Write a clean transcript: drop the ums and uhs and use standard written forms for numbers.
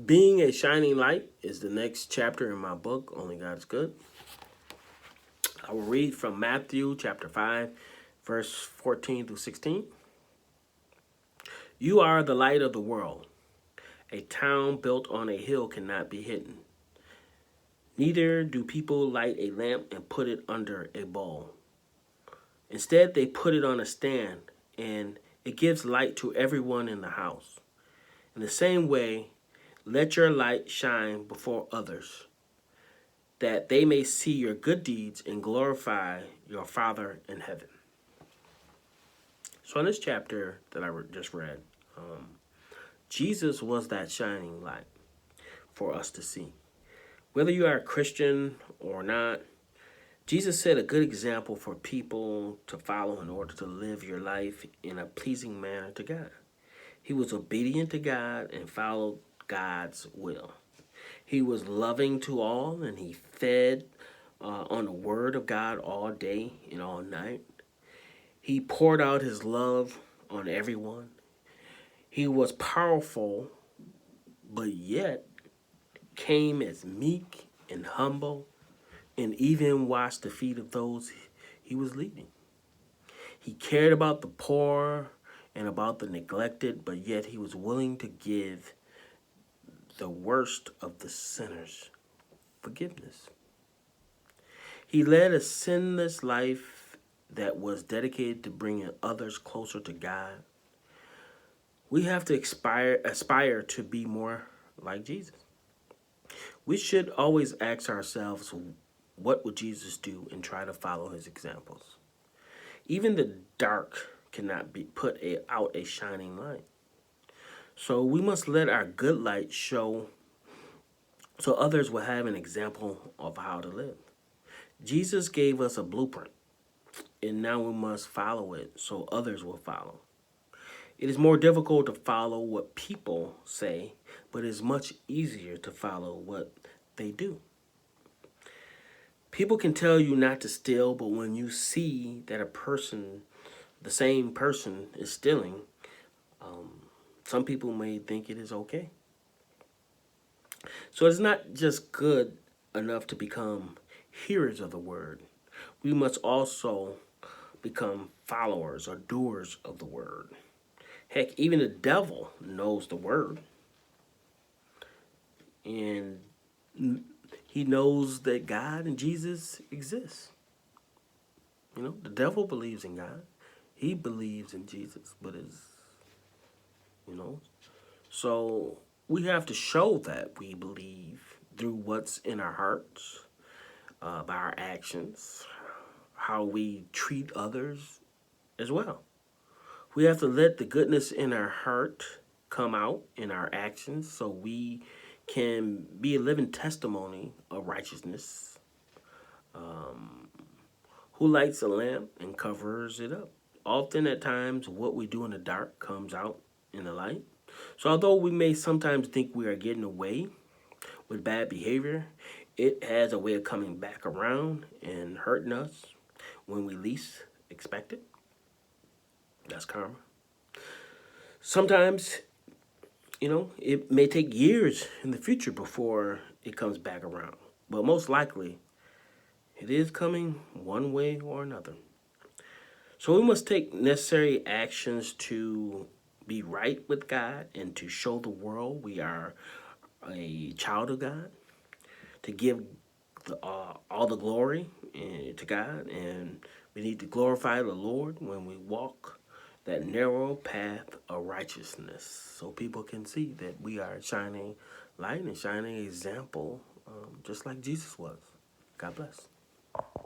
Being a shining light is the next chapter in my book, Only God is Good. I will read from Matthew chapter 5, verse 14 through 16. You are the light of the world. A town built on a hill cannot be hidden. Neither do people light a lamp and put it under a bowl. Instead, they put it on a stand, and it gives light to everyone in the house. In the same way, let your light shine before others, that they may see your good deeds and glorify your Father in heaven. So in this chapter that I just read, Jesus was that shining light for us to see. Whether you are a Christian or not, Jesus set a good example for people to follow in order to live your life in a pleasing manner to God. He was obedient to God and followed God's will. He was loving to all, and he fed on the word of God all day and all night. He poured out his love on everyone. He was powerful, but yet came as meek and humble, and even washed the feet of those he was leading. He cared about the poor and about the neglected, but yet he was willing to give the worst of the sinners forgiveness. He led a sinless life that was dedicated to bringing others closer to God. We have to aspire to be more like Jesus. We should always ask ourselves, what would Jesus do, and try to follow his examples. Even the dark cannot be put out a shining light. So we must let our good light show so others will have an example of how to live. Jesus gave us a blueprint, and now we must follow it so others will follow. It is more difficult to follow what people say, but it is much easier to follow what they do. People can tell you not to steal, but when you see that a person, the same person, is stealing, some people may think it is okay. So it's not just good enough to become hearers of the word. We must also become followers or doers of the word. Heck, even the devil knows the word. And he knows that God and Jesus exist. You know, the devil believes in God. He believes in Jesus, but you know. So we have to show that we believe through what's in our hearts, by our actions, how we treat others as well. We have to let the goodness in our heart come out in our actions so we can be a living testimony of righteousness. Who lights a lamp and covers it up? Often at times what we do in the dark comes out in the light. So although we may sometimes think we are getting away with bad behavior, it has a way of coming back around and hurting us when we least expect it. That's karma. Sometimes, it may take years in the future before it comes back around. But most likely, it is coming one way or another. So we must take necessary actions to be right with God and to show the world we are a child of God, to give all the glory to God, and we need to glorify the Lord when we walk that narrow path of righteousness so people can see that we are shining light and shining example, just like Jesus was. God bless.